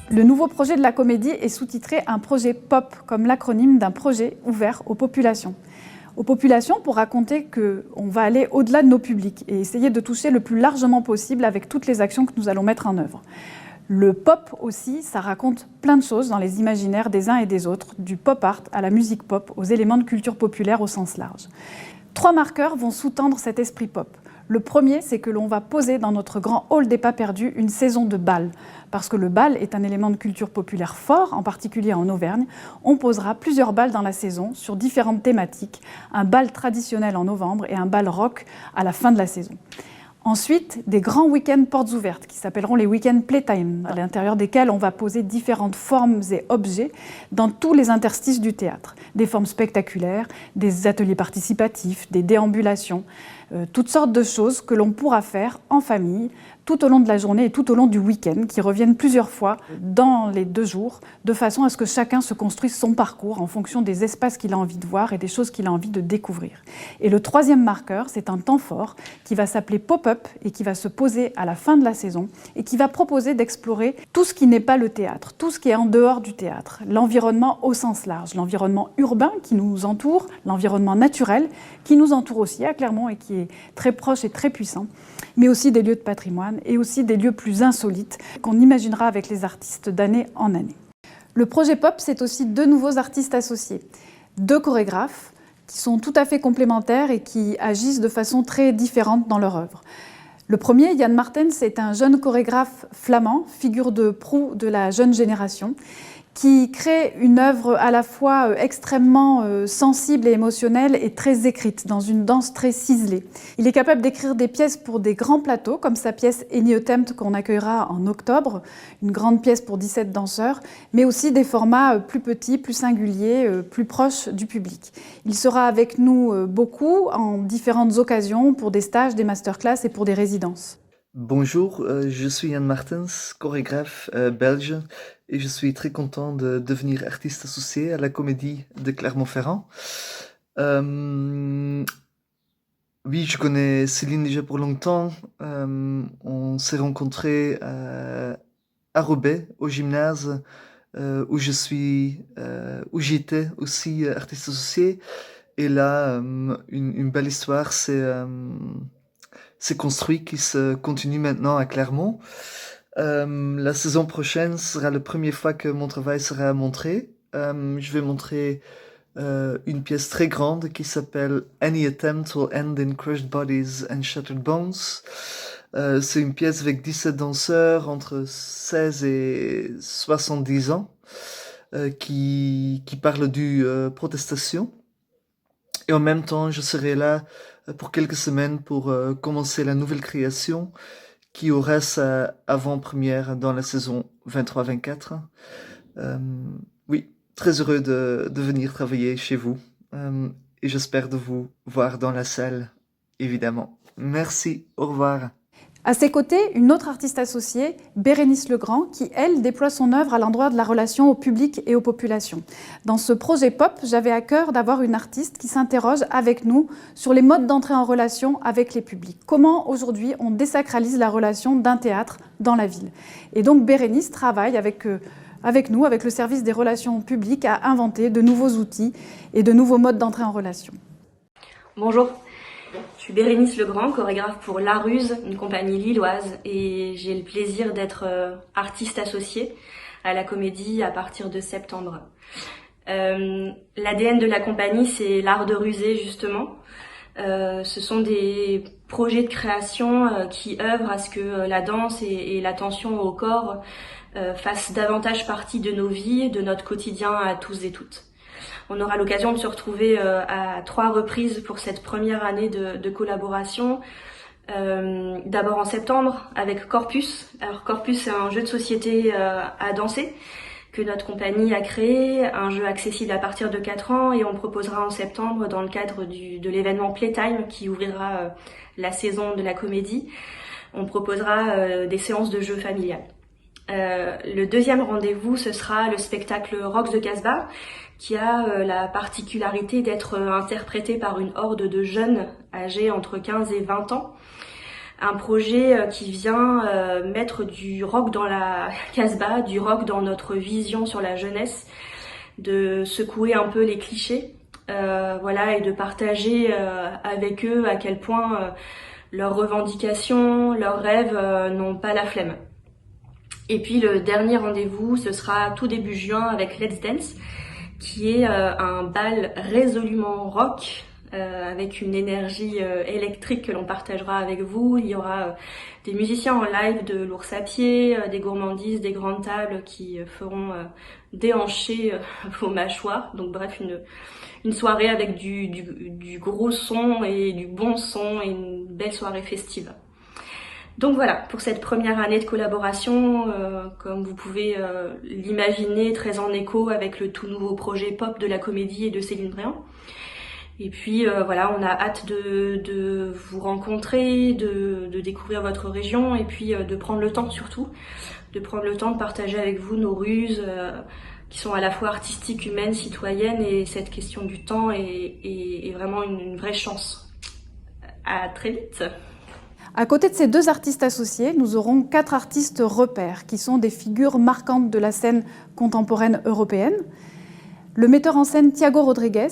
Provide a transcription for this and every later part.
Le nouveau projet de la comédie est sous-titré un projet POP, comme l'acronyme d'un projet ouvert aux populations. Aux populations pour raconter qu'on va aller au-delà de nos publics et essayer de toucher le plus largement possible avec toutes les actions que nous allons mettre en œuvre. Le pop aussi, ça raconte plein de choses dans les imaginaires des uns et des autres, du pop art à la musique pop, aux éléments de culture populaire au sens large. 3 marqueurs vont sous-tendre cet esprit pop. Le premier, c'est que l'on va poser dans notre grand hall des pas perdus une saison de bal. Parce que le bal est un élément de culture populaire fort, en particulier en Auvergne. On posera plusieurs bals dans la saison sur différentes thématiques. Un bal traditionnel en novembre et un bal rock à la fin de la saison. Ensuite, des grands week-ends portes ouvertes qui s'appelleront les week-ends Playtime, à l'intérieur desquels on va poser différentes formes et objets dans tous les interstices du théâtre. Des formes spectaculaires, des ateliers participatifs, des déambulations, toutes sortes de choses que l'on pourra faire en famille tout au long de la journée et tout au long du week-end, qui reviennent plusieurs fois dans les 2 jours, de façon à ce que chacun se construise son parcours en fonction des espaces qu'il a envie de voir et des choses qu'il a envie de découvrir. Et le 3e marqueur, c'est un temps fort qui va s'appeler Pop-up et qui va se poser à la fin de la saison et qui va proposer d'explorer tout ce qui n'est pas le théâtre, tout ce qui est en dehors du théâtre, l'environnement au sens large, l'environnement urbain qui nous entoure, l'environnement naturel qui nous entoure aussi à Clermont et qui est très proche et très puissant, mais aussi des lieux de patrimoine et aussi des lieux plus insolites qu'on imaginera avec les artistes d'année en année. Le projet POP, c'est aussi 2 nouveaux artistes associés, 2 chorégraphes qui sont tout à fait complémentaires et qui agissent de façon très différente dans leur œuvre. Le premier, Jan Martens, est un jeune chorégraphe flamand, figure de proue de la jeune génération, qui crée une œuvre à la fois extrêmement sensible et émotionnelle et très écrite, dans une danse très ciselée. Il est capable d'écrire des pièces pour des grands plateaux, comme sa pièce Eniotempt qu'on accueillera en octobre, une grande pièce pour 17 danseurs, mais aussi des formats plus petits, plus singuliers, plus proches du public. Il sera avec nous beaucoup en différentes occasions pour des stages, des masterclass et pour des résidences. Bonjour, je suis Jan Martens, chorégraphe belge, et je suis très content de devenir artiste associé à la Comédie de Clermont-Ferrand. Oui, je connais Céline déjà pour longtemps. On s'est rencontrés à Roubaix, au gymnase, où j'étais aussi artiste associé. Et là, une belle histoire s'est construit, qui se continue maintenant à Clermont. La saison prochaine sera la première fois que mon travail sera montré. Je vais montrer une pièce très grande qui s'appelle Any Attempt Will End in Crushed Bodies and Shattered Bones. C'est une pièce avec 17 danseurs entre 16 et 70 ans qui parle du protestation. Et en même temps, je serai là pour quelques semaines pour commencer la nouvelle création qui aura sa avant-première dans la saison 23-24. Oui, très heureux de venir travailler chez vous et j'espère de vous voir dans la salle, évidemment. Merci, au revoir. À ses côtés, une autre artiste associée, Bérénice Legrand, qui, elle, déploie son œuvre à l'endroit de la relation au public et aux populations. Dans ce projet POP, j'avais à cœur d'avoir une artiste qui s'interroge avec nous sur les modes d'entrée en relation avec les publics. Comment, aujourd'hui, on désacralise la relation d'un théâtre dans la ville. Et donc, Bérénice travaille avec nous, avec le service des relations publiques, à inventer de nouveaux outils et de nouveaux modes d'entrée en relation. Bonjour. Je suis Bérénice Legrand, chorégraphe pour La Ruse, une compagnie lilloise, et j'ai le plaisir d'être artiste associée à la comédie à partir de septembre. L'ADN de la compagnie, c'est l'art de ruser, justement. Ce sont des projets de création qui œuvrent à ce que la danse et l'attention au corps fassent davantage partie de nos vies, de notre quotidien à tous et toutes. On aura l'occasion de se retrouver à 3 reprises pour cette première année de collaboration. D'abord en septembre avec Corpus. Alors Corpus, c'est un jeu de société à danser que notre compagnie a créé, un jeu accessible à partir de 4 ans, et on proposera en septembre dans le cadre de l'événement Playtime qui ouvrira la saison de la comédie. On proposera des séances de jeux familiales. Le deuxième rendez-vous, ce sera le spectacle Rocks de Casbah, qui a la particularité d'être interprété par une horde de jeunes âgés entre 15 et 20 ans. Un projet qui vient mettre du rock dans la Casbah, du rock dans notre vision sur la jeunesse, de secouer un peu les clichés, et de partager avec eux à quel point leurs revendications, leurs rêves n'ont pas la flemme. Et puis le dernier rendez-vous, ce sera tout début juin avec Let's Dance, qui est un bal résolument rock, avec une énergie électrique que l'on partagera avec vous. Il y aura des musiciens en live de l'ours à pied, des gourmandises, des grandes tables qui feront déhancher vos mâchoires. Donc bref, une soirée avec du gros son et du bon son et une belle soirée festive. Donc voilà, pour cette première année de collaboration, comme vous pouvez l'imaginer, très en écho avec le tout nouveau projet pop de la comédie et de Céline Bréant. Et puis on a hâte de vous rencontrer, de découvrir votre région et puis de prendre le temps surtout, de prendre le temps de partager avec vous nos ruses qui sont à la fois artistiques, humaines, citoyennes, et cette question du temps est vraiment une vraie chance. À très vite. À côté de ces 2 artistes associés, nous aurons 4 artistes repères qui sont des figures marquantes de la scène contemporaine européenne. Le metteur en scène Tiago Rodrigues,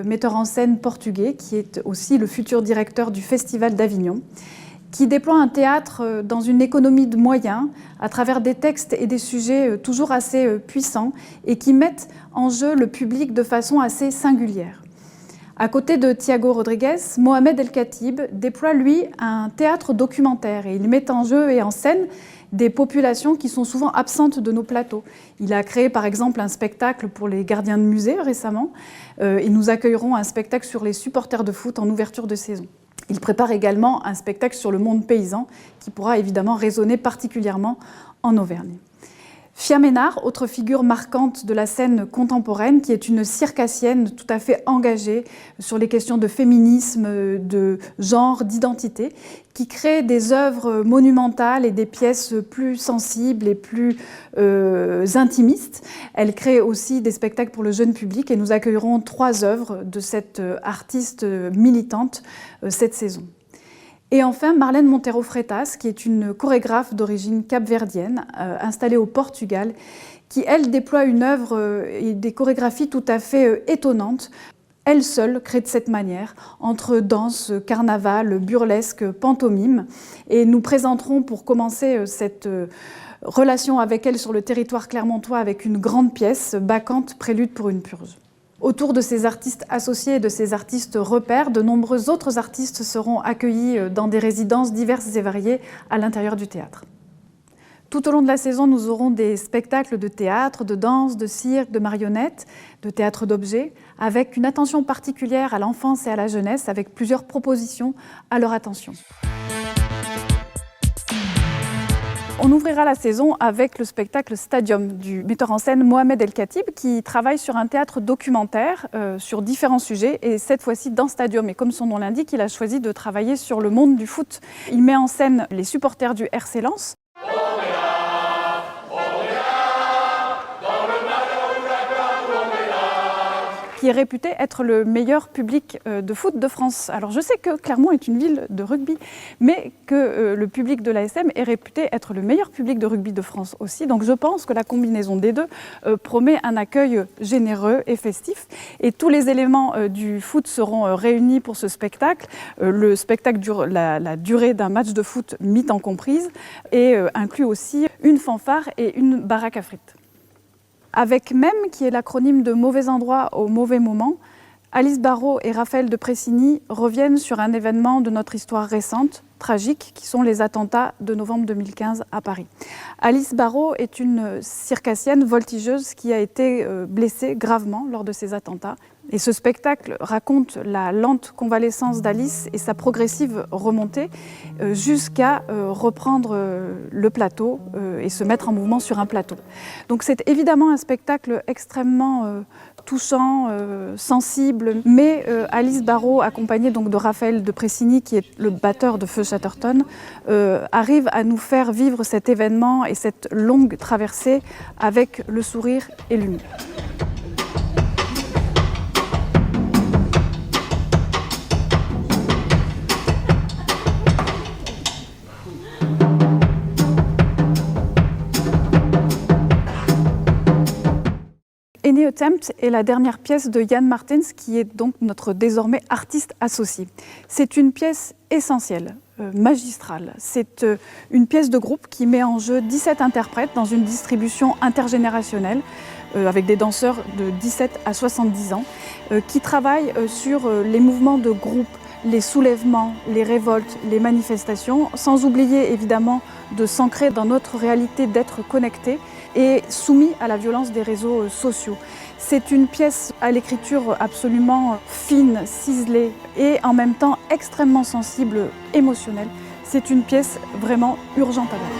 metteur en scène portugais, qui est aussi le futur directeur du Festival d'Avignon, qui déploie un théâtre dans une économie de moyens, à travers des textes et des sujets toujours assez puissants, et qui mettent en jeu le public de façon assez singulière. À côté de Tiago Rodrigues, Mohamed El Khatib déploie, lui, un théâtre documentaire, et il met en jeu et en scène des populations qui sont souvent absentes de nos plateaux. Il a créé par exemple un spectacle pour les gardiens de musée récemment, et nous accueillerons un spectacle sur les supporters de foot en ouverture de saison. Il prépare également un spectacle sur le monde paysan qui pourra évidemment résonner particulièrement en Auvergne. Fia Ménard, autre figure marquante de la scène contemporaine, qui est une circassienne tout à fait engagée sur les questions de féminisme, de genre, d'identité, qui crée des œuvres monumentales et des pièces plus sensibles et plus intimistes. Elle crée aussi des spectacles pour le jeune public et nous accueillerons 3 œuvres de cette artiste militante cette saison. Et enfin, Marlène Montero Freitas, qui est une chorégraphe d'origine capverdienne, installée au Portugal, qui, elle, déploie une œuvre et des chorégraphies tout à fait étonnantes. Elle seule crée de cette manière, entre danse, carnaval, burlesque, pantomime. Et nous présenterons, pour commencer cette relation avec elle sur le territoire clermontois, avec une grande pièce, Bacchante, prélude pour une purge. Autour de ces artistes associés et de ces artistes repères, de nombreux autres artistes seront accueillis dans des résidences diverses et variées à l'intérieur du théâtre. Tout au long de la saison, nous aurons des spectacles de théâtre, de danse, de cirque, de marionnettes, de théâtre d'objets, avec une attention particulière à l'enfance et à la jeunesse, avec plusieurs propositions à leur attention. On ouvrira la saison avec le spectacle Stadium du metteur en scène Mohamed El Khatib, qui travaille sur un théâtre documentaire sur différents sujets, et cette fois-ci dans Stadium. Et comme son nom l'indique, il a choisi de travailler sur le monde du foot. Il met en scène les supporters du RC Lens. Qui est réputé être le meilleur public de foot de France. Alors je sais que Clermont est une ville de rugby, mais que le public de l'ASM est réputé être le meilleur public de rugby de France aussi. Donc je pense que la combinaison des deux promet un accueil généreux et festif. Et tous les éléments du foot seront réunis pour ce spectacle. Le spectacle dure la durée d'un match de foot, mi-temps comprise, et inclut aussi une fanfare et une baraque à frites. Avec MEM, qui est l'acronyme de Mauvais endroit au mauvais moment, Alice Barraud et Raphaël de Pressigny reviennent sur un événement de notre histoire récente, tragique, qui sont les attentats de novembre 2015 à Paris. Alice Barraud est une circassienne voltigeuse qui a été blessée gravement lors de ces attentats. Et ce spectacle raconte la lente convalescence d'Alice et sa progressive remontée jusqu'à reprendre le plateau et se mettre en mouvement sur un plateau. Donc c'est évidemment un spectacle extrêmement touchant, sensible, mais Alice Barraud, accompagnée donc de Raphaël de Pressigny, qui est le batteur de Feu Chatterton, arrive à nous faire vivre cet événement et cette longue traversée avec le sourire et l'humour. Any Attempt est la dernière pièce de Jan Martens, qui est donc notre désormais artiste associé. C'est une pièce essentielle, magistrale. C'est une pièce de groupe qui met en jeu 17 interprètes dans une distribution intergénérationnelle, avec des danseurs de 17 à 70 ans, qui travaillent sur les mouvements de groupe, les soulèvements, les révoltes, les manifestations, sans oublier évidemment de s'ancrer dans notre réalité d'être connecté et soumis à la violence des réseaux sociaux. C'est une pièce à l'écriture absolument fine, ciselée et en même temps extrêmement sensible, émotionnelle. C'est une pièce vraiment urgente à voir.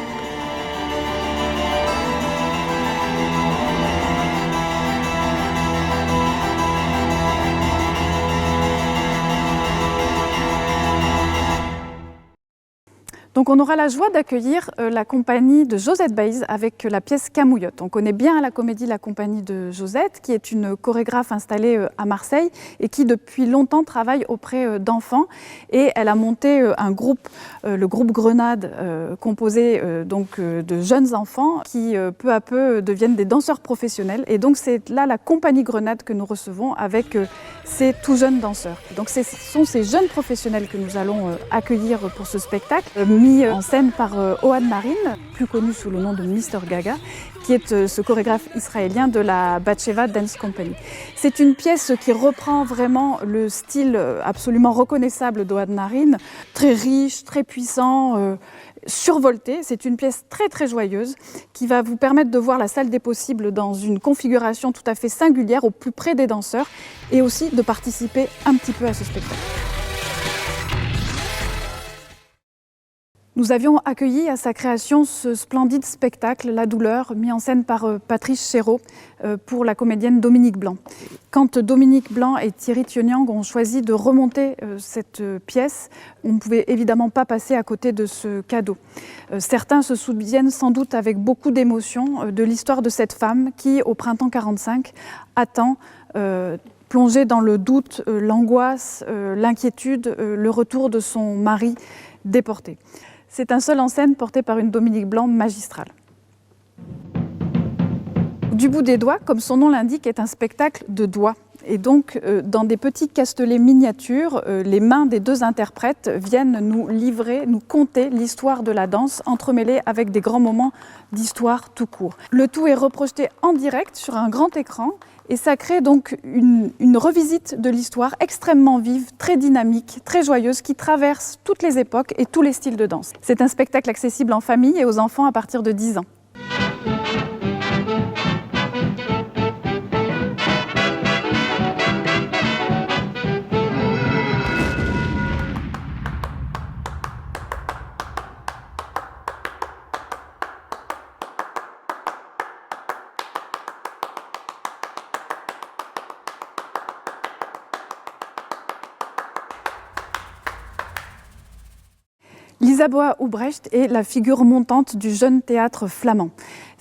Donc on aura la joie d'accueillir la compagnie de Josette Baïz avec la pièce Camouillotte. On connaît bien à la comédie la compagnie de Josette, qui est une chorégraphe installée à Marseille et qui depuis longtemps travaille auprès d'enfants. Et elle a monté un groupe, le groupe Grenade, composé donc de jeunes enfants qui peu à peu deviennent des danseurs professionnels. Et donc c'est là la compagnie Grenade que nous recevons avec ces tout jeunes danseurs. Donc ce sont ces jeunes professionnels que nous allons accueillir pour ce spectacle, mis en scène par Ohad Marine, plus connu sous le nom de Mr Gaga, qui est ce chorégraphe israélien de la Batsheva Dance Company. C'est une pièce qui reprend vraiment le style absolument reconnaissable d'Ohad Marine, très riche, très puissant, survolté. C'est une pièce très très joyeuse qui va vous permettre de voir la salle des possibles dans une configuration tout à fait singulière, au plus près des danseurs, et aussi de participer un petit peu à ce spectacle. Nous avions accueilli à sa création ce splendide spectacle, La douleur, mis en scène par Patrice Chéreau pour la comédienne Dominique Blanc. Quand Dominique Blanc et Thierry Thioniang ont choisi de remonter cette pièce, on ne pouvait évidemment pas passer à côté de ce cadeau. Certains se souviennent sans doute avec beaucoup d'émotion de l'histoire de cette femme qui, au printemps 45, attend, plongée dans le doute, l'angoisse, l'inquiétude, le retour de son mari déporté. C'est un seul en scène porté par une Dominique Blanc magistrale. Du bout des doigts, comme son nom l'indique, est un spectacle de doigts. Et donc, dans des petits castelets miniatures, les mains des deux interprètes viennent nous livrer, nous conter l'histoire de la danse, entremêlée avec des grands moments d'histoire tout court. Le tout est reprojeté en direct sur un grand écran, et ça crée donc une revisite de l'histoire extrêmement vive, très dynamique, très joyeuse, qui traverse toutes les époques et tous les styles de danse. C'est un spectacle accessible en famille et aux enfants à partir de 10 ans. Lisa Boa-Ubrecht est la figure montante du jeune théâtre flamand.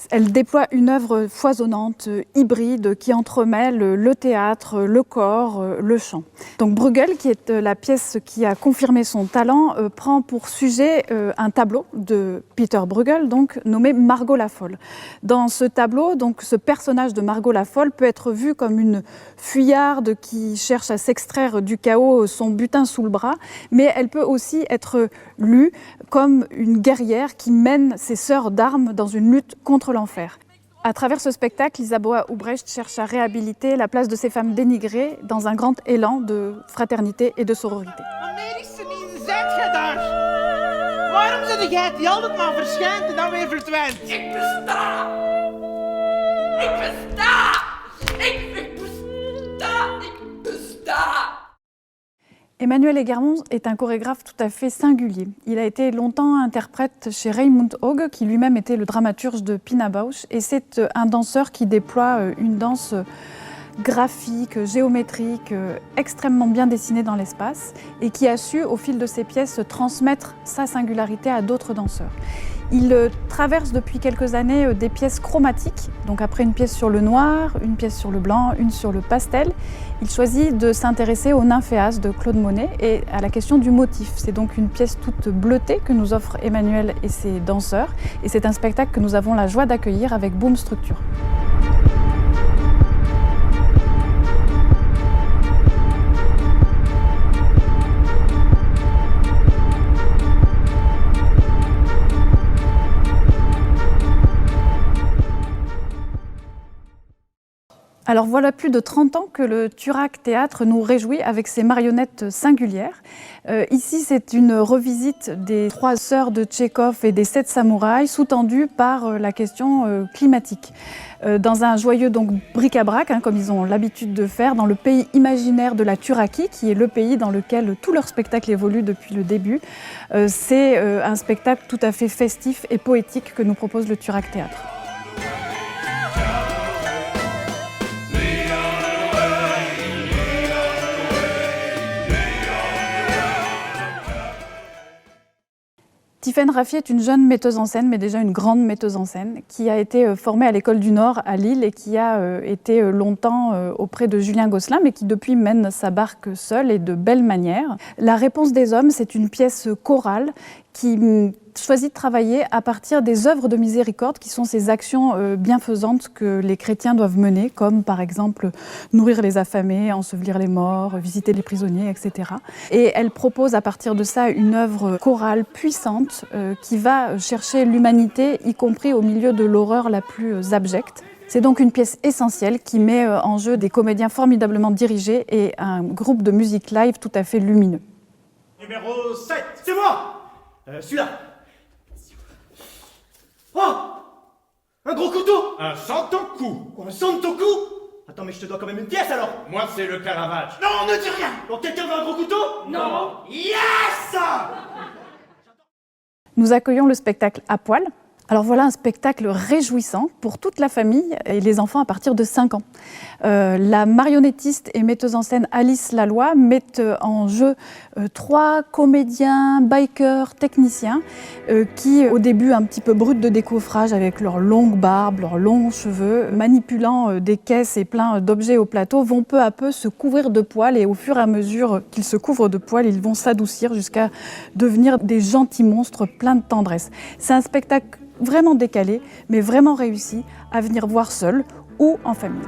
Elle déploie une œuvre foisonnante, hybride, qui entremêle le théâtre, le corps, le chant. Donc Bruegel, qui est la pièce qui a confirmé son talent, prend pour sujet un tableau de Peter Bruegel, donc nommé Margot la Folle. Dans ce tableau, donc, ce personnage de Margot la Folle peut être vu comme une fuyarde qui cherche à s'extraire du chaos son butin sous le bras, mais elle peut aussi être lue comme une guerrière qui mène ses sœurs d'armes dans une lutte contre l'enfer. À travers ce spectacle, Lisa Boa-Ubrecht cherche à réhabiliter la place de ces femmes dénigrées dans un grand élan de fraternité et de sororité. Waarom zit jij die altijd maar verschijnt en dan weer verdwijnt? Ik besta! Ik besta! Ik besta! Ik besta! Emmanuel Egermont est un chorégraphe tout à fait singulier. Il a été longtemps interprète chez Raymond Hogue, qui lui-même était le dramaturge de Pina Bausch, et c'est un danseur qui déploie une danse graphique, géométrique, extrêmement bien dessinée dans l'espace, et qui a su, au fil de ses pièces, transmettre sa singularité à d'autres danseurs. Il traverse depuis quelques années des pièces chromatiques, donc après une pièce sur le noir, une pièce sur le blanc, une sur le pastel. Il choisit de s'intéresser au Nymphéas de Claude Monet et à la question du motif. C'est donc une pièce toute bleutée que nous offre Emmanuel et ses danseurs, et c'est un spectacle que nous avons la joie d'accueillir avec Boom Structure. Alors voilà plus de 30 ans que le Turac Théâtre nous réjouit avec ses marionnettes singulières. Ici, c'est une revisite des 3 sœurs de Tchekhov et des 7 samouraïs, sous-tendue par la question climatique. Dans un joyeux donc bric-à-brac, comme ils ont l'habitude de faire, dans le pays imaginaire de la Thuraki, qui est le pays dans lequel tout leur spectacle évolue depuis le début. C'est un spectacle tout à fait festif et poétique que nous propose le Turac Théâtre. Tiffaine Raffi est une jeune metteuse en scène, mais déjà une grande metteuse en scène, qui a été formée à l'École du Nord à Lille et qui a été longtemps auprès de Julien Gosselin, mais qui depuis mène sa barque seule et de belle manière. La réponse des hommes, c'est une pièce chorale qui choisit de travailler à partir des œuvres de miséricorde, qui sont ces actions bienfaisantes que les chrétiens doivent mener, comme par exemple nourrir les affamés, ensevelir les morts, visiter les prisonniers, etc. Et elle propose à partir de ça une œuvre chorale puissante qui va chercher l'humanité, y compris au milieu de l'horreur la plus abjecte. C'est donc une pièce essentielle qui met en jeu des comédiens formidablement dirigés et un groupe de musique live tout à fait lumineux. Numéro 7, c'est moi. Celui-là. Oh, un gros couteau. Un santoku. Un santoku. Attends, mais je te dois quand même une pièce alors. Moi, c'est le Caravage. Non, ne dis rien. Bon, quelqu'un veut un gros couteau? Non. Yes. Nous accueillons le spectacle À Poil. Alors voilà un spectacle réjouissant pour toute la famille et les enfants à partir de 5 ans. La marionnettiste et metteuse en scène Alice Laloy met en jeu 3 comédiens, bikers, techniciens qui, au début un petit peu bruts de décoffrage avec leurs longues barbes, leurs longs cheveux, manipulant des caisses et plein d'objets au plateau, vont peu à peu se couvrir de poils et au fur et à mesure qu'ils se couvrent de poils, ils vont s'adoucir jusqu'à devenir des gentils monstres pleins de tendresse. C'est un spectacle vraiment décalé, mais vraiment réussi à venir voir seul ou en famille.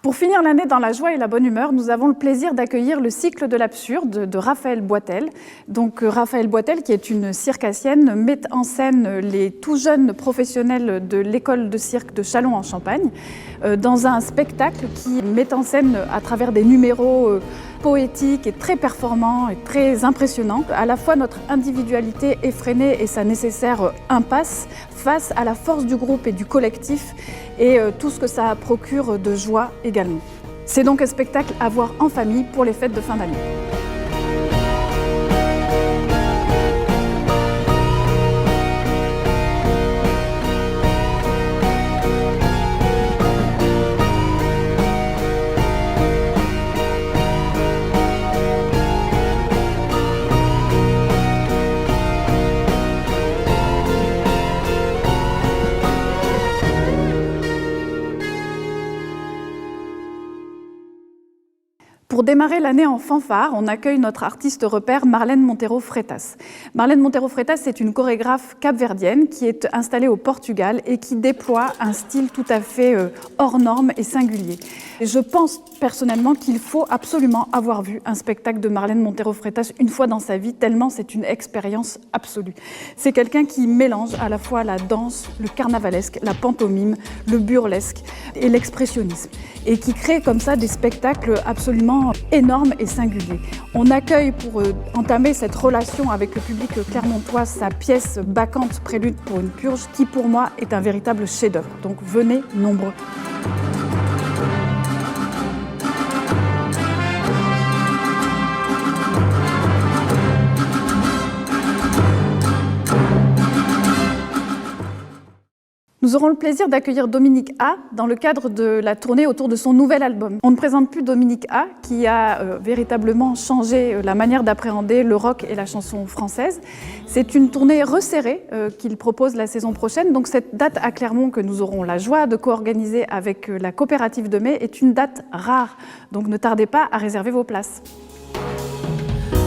Pour finir l'année dans la joie et la bonne humeur, nous avons le plaisir d'accueillir le cycle de l'absurde de Raphaël Boitel. Donc Raphaël Boitel, qui est une circassienne, met en scène les tout jeunes professionnels de l'école de cirque de Châlons-en-Champagne dans un spectacle qui met en scène à travers des numéros poétiques et très performants et très impressionnants, à la fois notre individualité effrénée et sa nécessaire impasse face à la force du groupe et du collectif et tout ce que ça procure de joie également. C'est donc un spectacle à voir en famille pour les fêtes de fin d'année. Pour démarrer l'année en fanfare, on accueille notre artiste repère Marlène Montero Freitas. Marlène Montero Freitas, c'est une chorégraphe capverdienne qui est installée au Portugal et qui déploie un style tout à fait hors norme et singulier. Et je pense personnellement qu'il faut absolument avoir vu un spectacle de Marlène Montero Freitas une fois dans sa vie, tellement c'est une expérience absolue. C'est quelqu'un qui mélange à la fois la danse, le carnavalesque, la pantomime, le burlesque et l'expressionnisme, et qui crée comme ça des spectacles absolument énormes et singuliers. On accueille pour entamer cette relation avec le public clermontois sa pièce Bacchante Prélude pour une purge, qui pour moi est un véritable chef-d'œuvre. Donc venez nombreux. Nous aurons le plaisir d'accueillir Dominique A dans le cadre de la tournée autour de son nouvel album. On ne présente plus Dominique A, qui a véritablement changé la manière d'appréhender le rock et la chanson française. C'est une tournée resserrée qu'il propose la saison prochaine. Donc cette date à Clermont que nous aurons la joie de co-organiser avec la coopérative de mai est une date rare. Donc ne tardez pas à réserver vos places.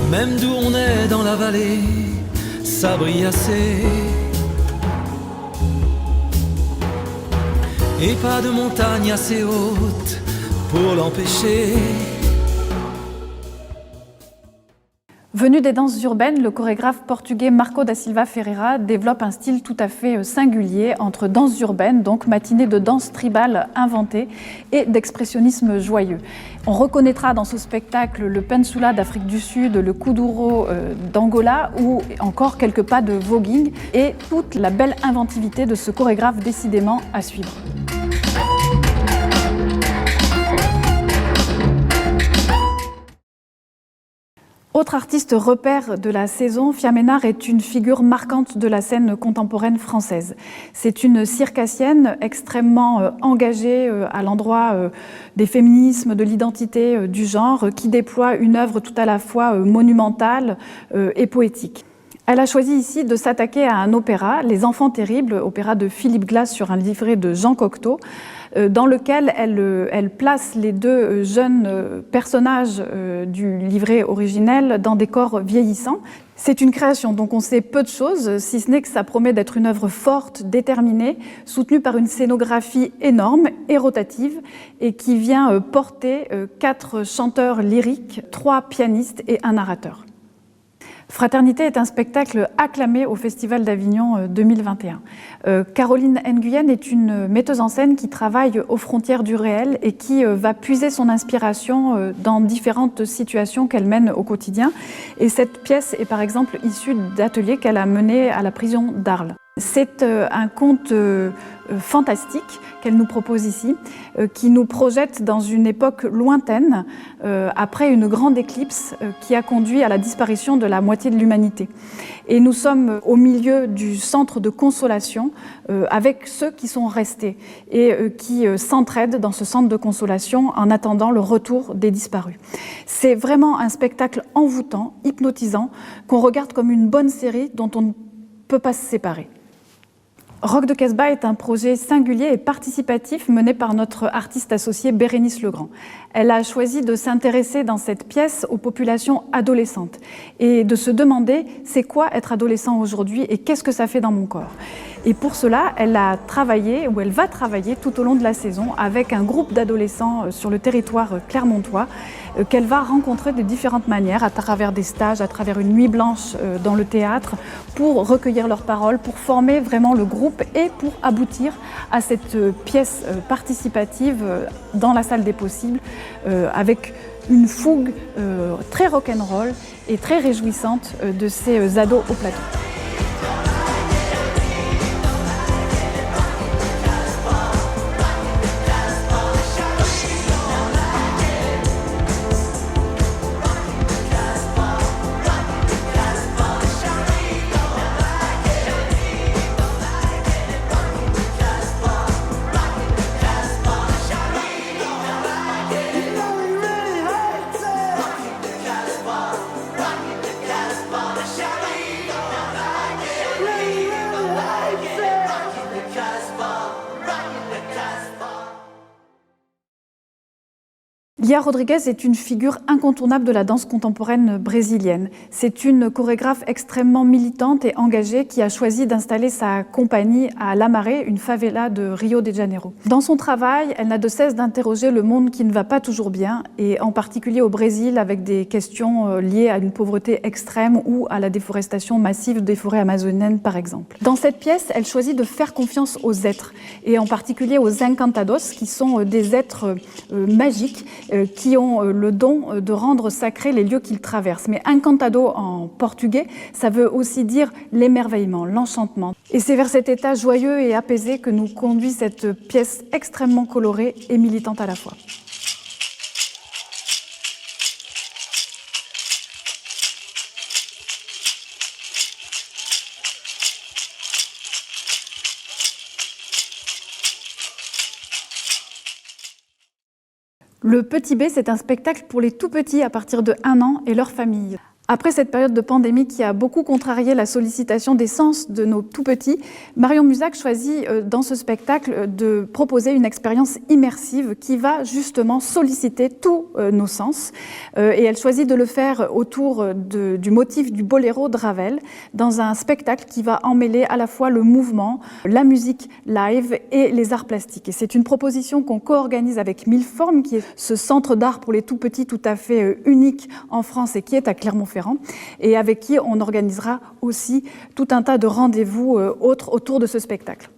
Même d'où on est dans la vallée, ça brille assez. Et pas de montagne assez haute pour l'empêcher. Venu des danses urbaines, le chorégraphe portugais Marco da Silva Ferreira développe un style tout à fait singulier entre danse urbaine, donc matinée de danse tribale inventée, et d'expressionnisme joyeux. On reconnaîtra dans ce spectacle le Pensula d'Afrique du Sud, le Kuduro d'Angola ou encore quelques pas de voguing et toute la belle inventivité de ce chorégraphe décidément à suivre. Autre artiste repère de la saison, Fia Ménard est une figure marquante de la scène contemporaine française. C'est une circassienne extrêmement engagée à l'endroit des féminismes, de l'identité du genre, qui déploie une œuvre tout à la fois monumentale et poétique. Elle a choisi ici de s'attaquer à un opéra, Les Enfants Terribles, opéra de Philippe Glass sur un livret de Jean Cocteau, dans lequel elle place les deux jeunes personnages du livret originel dans des corps vieillissants. C'est une création dont on sait peu de choses, si ce n'est que ça promet d'être une œuvre forte, déterminée, soutenue par une scénographie énorme et rotative, et qui vient porter 4 chanteurs lyriques, 3 pianistes et un narrateur. Fraternité est un spectacle acclamé au Festival d'Avignon 2021. Caroline Nguyen est une metteuse en scène qui travaille aux frontières du réel et qui va puiser son inspiration dans différentes situations qu'elle mène au quotidien. Et cette pièce est par exemple issue d'ateliers qu'elle a menés à la prison d'Arles. C'est un conte fantastique qu'elle nous propose ici, qui nous projette dans une époque lointaine, après une grande éclipse qui a conduit à la disparition de la moitié de l'humanité. Et nous sommes au milieu du centre de consolation avec ceux qui sont restés et qui s'entraident dans ce centre de consolation en attendant le retour des disparus. C'est vraiment un spectacle envoûtant, hypnotisant, qu'on regarde comme une bonne série dont on ne peut pas se séparer. Rock de Casbah est un projet singulier et participatif mené par notre artiste associée Bérénice Legrand. Elle a choisi de s'intéresser dans cette pièce aux populations adolescentes et de se demander c'est quoi être adolescent aujourd'hui et qu'est-ce que ça fait dans mon corps. Et pour cela, elle va travailler tout au long de la saison avec un groupe d'adolescents sur le territoire clermontois qu'elle va rencontrer de différentes manières, à travers des stages, à travers une nuit blanche dans le théâtre, pour recueillir leurs paroles, pour former vraiment le groupe et pour aboutir à cette pièce participative dans la salle des possibles, avec une fougue très rock'n'roll et très réjouissante de ces ados au plateau. Lia Rodriguez est une figure incontournable de la danse contemporaine brésilienne. C'est une chorégraphe extrêmement militante et engagée qui a choisi d'installer sa compagnie à La Maré, une favela de Rio de Janeiro. Dans son travail, elle n'a de cesse d'interroger le monde qui ne va pas toujours bien, et en particulier au Brésil avec des questions liées à une pauvreté extrême ou à la déforestation massive des forêts amazoniennes par exemple. Dans cette pièce, elle choisit de faire confiance aux êtres, et en particulier aux encantados, qui sont des êtres magiques, qui ont le don de rendre sacrés les lieux qu'ils traversent. Mais encantado en portugais, ça veut aussi dire l'émerveillement, l'enchantement. Et c'est vers cet état joyeux et apaisé que nous conduit cette pièce extrêmement colorée et militante à la fois. Le Petit B, c'est un spectacle pour les tout petits à partir de 1 an et leurs familles. Après cette période de pandémie qui a beaucoup contrarié la sollicitation des sens de nos tout-petits, Marion Musac choisit dans ce spectacle de proposer une expérience immersive qui va justement solliciter tous nos sens. Et elle choisit de le faire autour du motif du boléro de Ravel, dans un spectacle qui va emmêler à la fois le mouvement, la musique live et les arts plastiques. Et c'est une proposition qu'on co-organise avec Mille Formes, qui est ce centre d'art pour les tout-petits tout à fait unique en France et qui est à Clermont-Ferrand. Clermont-Ferrand et avec qui on organisera aussi tout un tas de rendez-vous autres autour de ce spectacle.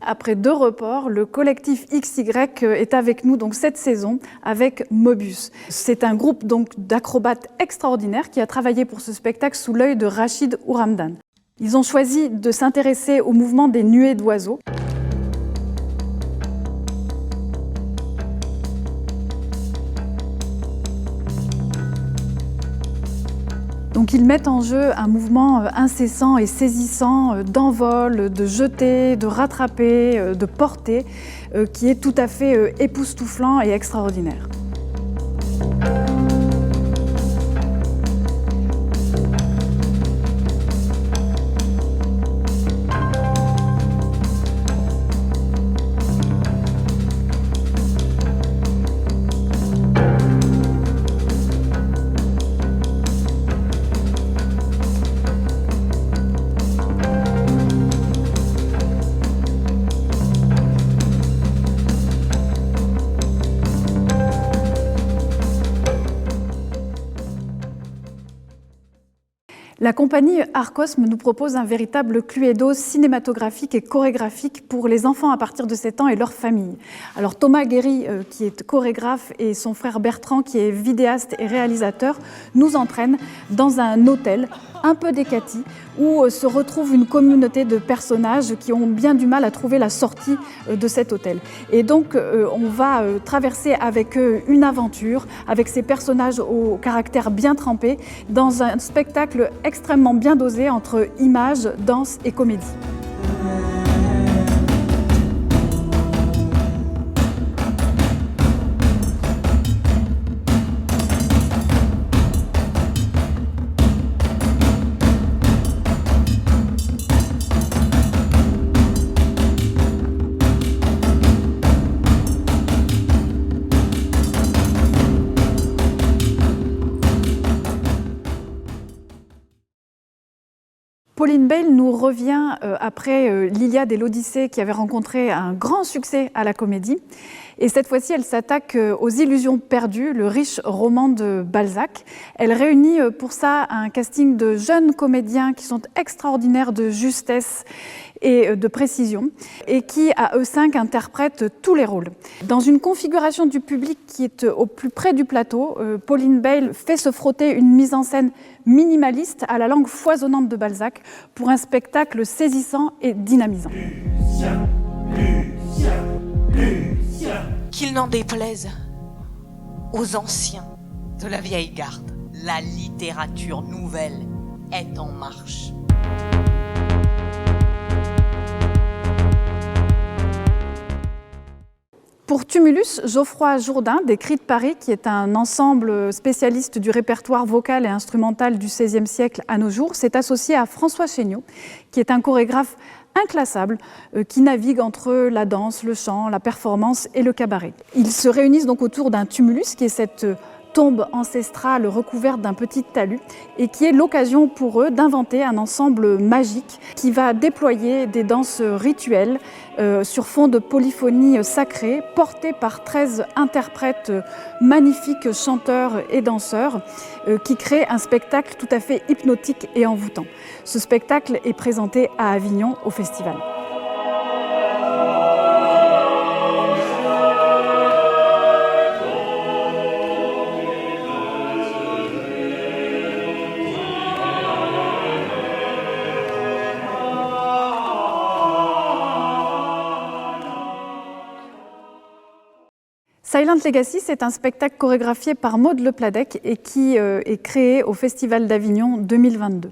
Après 2 reports, le collectif XY est avec nous donc cette saison avec Mobius. C'est un groupe donc d'acrobates extraordinaires qui a travaillé pour ce spectacle sous l'œil de Rachid Ouramdan. Ils ont choisi de s'intéresser au mouvement des nuées d'oiseaux. Donc ils mettent en jeu un mouvement incessant et saisissant d'envol, de jeter, de rattraper, de porter, qui est tout à fait époustouflant et extraordinaire. La compagnie Arcosme nous propose un véritable cluedo cinématographique et chorégraphique pour les enfants à partir de 7 ans et leurs familles. Alors Thomas Guéry, qui est chorégraphe, et son frère Bertrand, qui est vidéaste et réalisateur, nous entraînent dans un hôtel un peu décati, où se retrouve une communauté de personnages qui ont bien du mal à trouver la sortie de cet hôtel. Et donc on va traverser avec eux une aventure, avec ces personnages au caractère bien trempé, dans un spectacle extrêmement bien dosé entre images, danse et comédie. Pauline Bale nous revient après l'Iliade et l'Odyssée qui avait rencontré un grand succès à la Comédie. Et cette fois-ci, elle s'attaque aux Illusions perdues, le riche roman de Balzac. Elle réunit pour ça un casting de jeunes comédiens qui sont extraordinaires de justesse et de précision et qui, à eux 5, interprètent tous les rôles. Dans une configuration du public qui est au plus près du plateau, Pauline Bale fait se frotter une mise en scène minimaliste à la langue foisonnante de Balzac pour un spectacle saisissant et dynamisant. Lucien, Lucien, Lucien. Qu'il n'en déplaise aux anciens de la vieille garde, la littérature nouvelle est en marche. Pour Tumulus, Geoffroy Jourdain, des Cris de Paris, qui est un ensemble spécialiste du répertoire vocal et instrumental du XVIe siècle à nos jours, s'est associé à François Chéniaud, qui est un chorégraphe inclassable qui navigue entre la danse, le chant, la performance et le cabaret. Ils se réunissent donc autour d'un tumulus, qui est cette tombe ancestrale recouverte d'un petit talus et qui est l'occasion pour eux d'inventer un ensemble magique qui va déployer des danses rituelles sur fond de polyphonie sacrée portée par 13 interprètes magnifiques chanteurs et danseurs qui créent un spectacle tout à fait hypnotique et envoûtant. Ce spectacle est présenté à Avignon au festival. Silent Legacy, c'est un spectacle chorégraphié par Maud Lepladec et qui est créé au Festival d'Avignon 2022.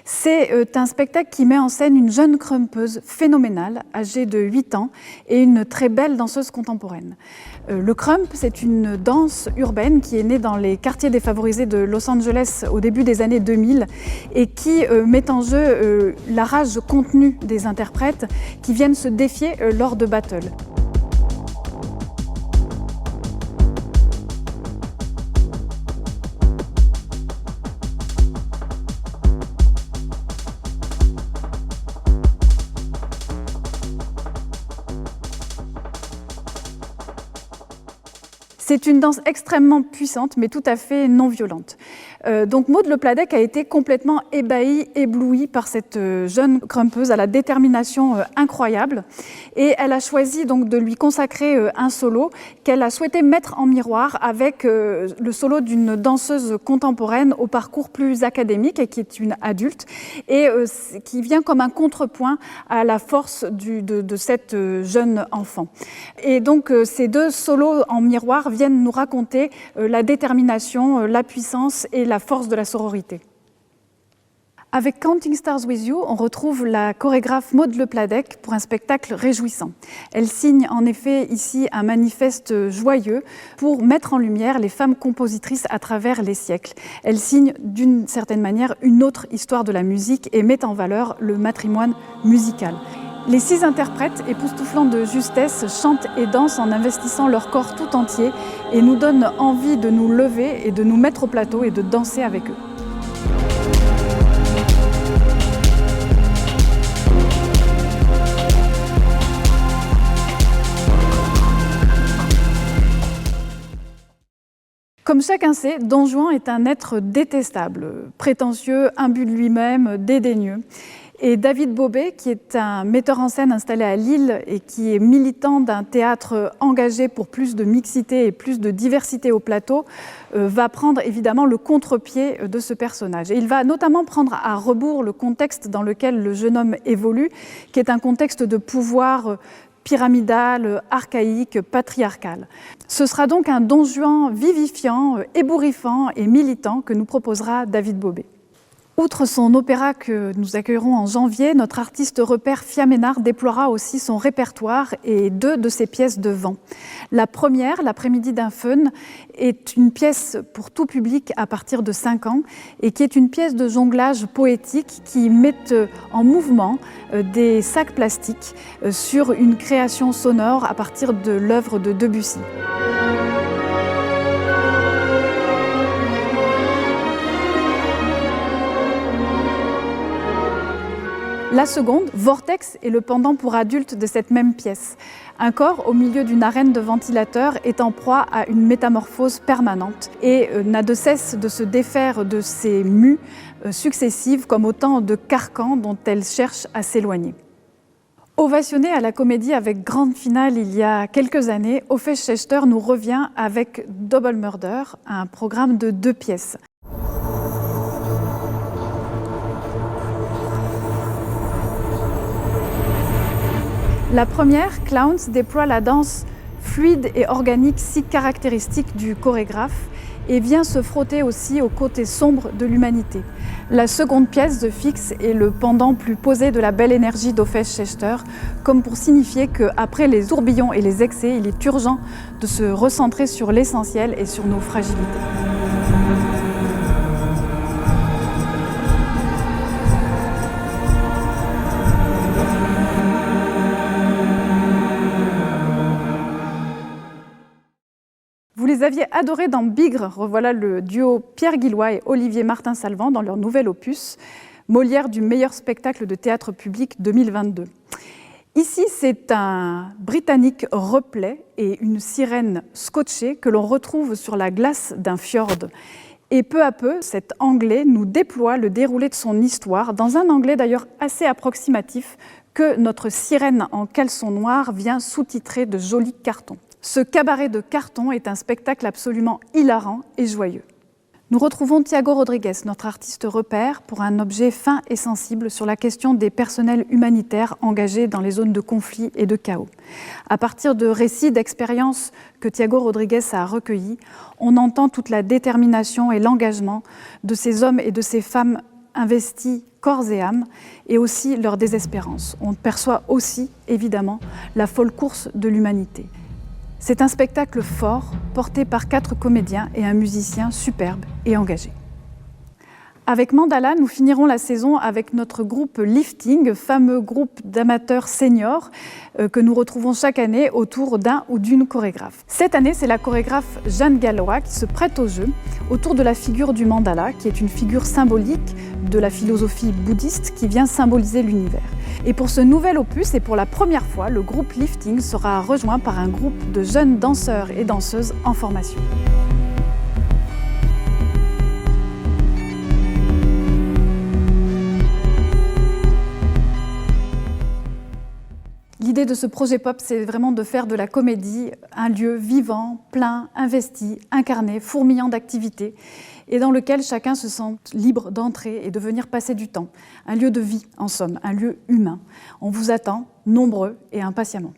C'est un spectacle qui met en scène une jeune crumpeuse phénoménale, âgée de 8 ans, et une très belle danseuse contemporaine. Le crump, c'est une danse urbaine qui est née dans les quartiers défavorisés de Los Angeles au début des années 2000 et qui met en jeu la rage contenue des interprètes qui viennent se défier lors de battles. C'est une danse extrêmement puissante, mais tout à fait non violente. Donc Maud Le Pladec a été complètement ébahie, éblouie par cette jeune grumpeuse à la détermination incroyable. Et elle a choisi donc de lui consacrer un solo qu'elle a souhaité mettre en miroir avec le solo d'une danseuse contemporaine au parcours plus académique et qui est une adulte et qui vient comme un contrepoint à la force de cette jeune enfant. Et donc ces deux solos en miroir viennent nous raconter la détermination, la puissance et la force de la sororité. Avec Counting Stars With You, on retrouve la chorégraphe Maud Le Pladec pour un spectacle réjouissant. Elle signe en effet ici un manifeste joyeux pour mettre en lumière les femmes compositrices à travers les siècles. Elle signe d'une certaine manière une autre histoire de la musique et met en valeur le matrimoine musical. Les 6 interprètes, époustouflants de justesse, chantent et dansent en investissant leur corps tout entier et nous donnent envie de nous lever et de nous mettre au plateau et de danser avec eux. Comme chacun sait, Don Juan est un être détestable, prétentieux, imbu de lui-même, dédaigneux. Et David Bobet, qui est un metteur en scène installé à Lille et qui est militant d'un théâtre engagé pour plus de mixité et plus de diversité au plateau, va prendre évidemment le contre-pied de ce personnage. Et il va notamment prendre à rebours le contexte dans lequel le jeune homme évolue, qui est un contexte de pouvoir pyramidal, archaïque, patriarcal. Ce sera donc un Don Juan vivifiant, ébouriffant et militant que nous proposera David Bobet. Outre son opéra que nous accueillerons en janvier, notre artiste repère Fia Ménard déploiera aussi son répertoire et 2 de ses pièces de vent. La première, L'après-midi d'un fun, est une pièce pour tout public à partir de 5 ans et qui est une pièce de jonglage poétique qui met en mouvement des sacs plastiques sur une création sonore à partir de l'œuvre de Debussy. La seconde, Vortex, est le pendant pour adultes de cette même pièce. Un corps au milieu d'une arène de ventilateurs est en proie à une métamorphose permanente et n'a de cesse de se défaire de ses mues successives comme autant de carcans dont elle cherche à s'éloigner. Ovationné à la Comédie avec grande finale il y a quelques années, Ophé Schechter nous revient avec Double Murder, un programme de 2 pièces. La première, Clowns, déploie la danse fluide et organique si caractéristique du chorégraphe et vient se frotter aussi au côté sombre de l'humanité. La seconde pièce, The Fix, est le pendant plus posé de la belle énergie d'Ophé Schechter, comme pour signifier qu'après les tourbillons et les excès, il est urgent de se recentrer sur l'essentiel et sur nos fragilités. Vous les aviez adorés dans Bigre, revoilà le duo Pierre Guillois et Olivier Martin-Salvant dans leur nouvel opus, Molière du meilleur spectacle de théâtre public 2022. Ici, c'est un Britannique replet et une sirène scotchée que l'on retrouve sur la glace d'un fjord. Et peu à peu, cet Anglais nous déploie le déroulé de son histoire, dans un anglais d'ailleurs assez approximatif que notre sirène en caleçon noir vient sous-titrer de jolis cartons. Ce cabaret de carton est un spectacle absolument hilarant et joyeux. Nous retrouvons Thiago Rodrigues, notre artiste repère, pour un objet fin et sensible sur la question des personnels humanitaires engagés dans les zones de conflit et de chaos. À partir de récits d'expériences que Thiago Rodrigues a recueillis, on entend toute la détermination et l'engagement de ces hommes et de ces femmes investis corps et âme, et aussi leur désespérance. On perçoit aussi, évidemment, la folle course de l'humanité. C'est un spectacle fort, porté par 4 comédiens et un musicien superbe et engagé. Avec Mandala, nous finirons la saison avec notre groupe Lifting, fameux groupe d'amateurs seniors que nous retrouvons chaque année autour d'un ou d'une chorégraphe. Cette année, c'est la chorégraphe Jeanne Gallois qui se prête au jeu autour de la figure du mandala, qui est une figure symbolique de la philosophie bouddhiste qui vient symboliser l'univers. Et pour ce nouvel opus, et pour la première fois, le groupe Lifting sera rejoint par un groupe de jeunes danseurs et danseuses en formation. L'idée de ce projet pop, c'est vraiment de faire de la comédie un lieu vivant, plein, investi, incarné, fourmillant d'activités, et dans lequel chacun se sent libre d'entrer et de venir passer du temps. Un lieu de vie, en somme, un lieu humain. On vous attend, nombreux et impatiemment.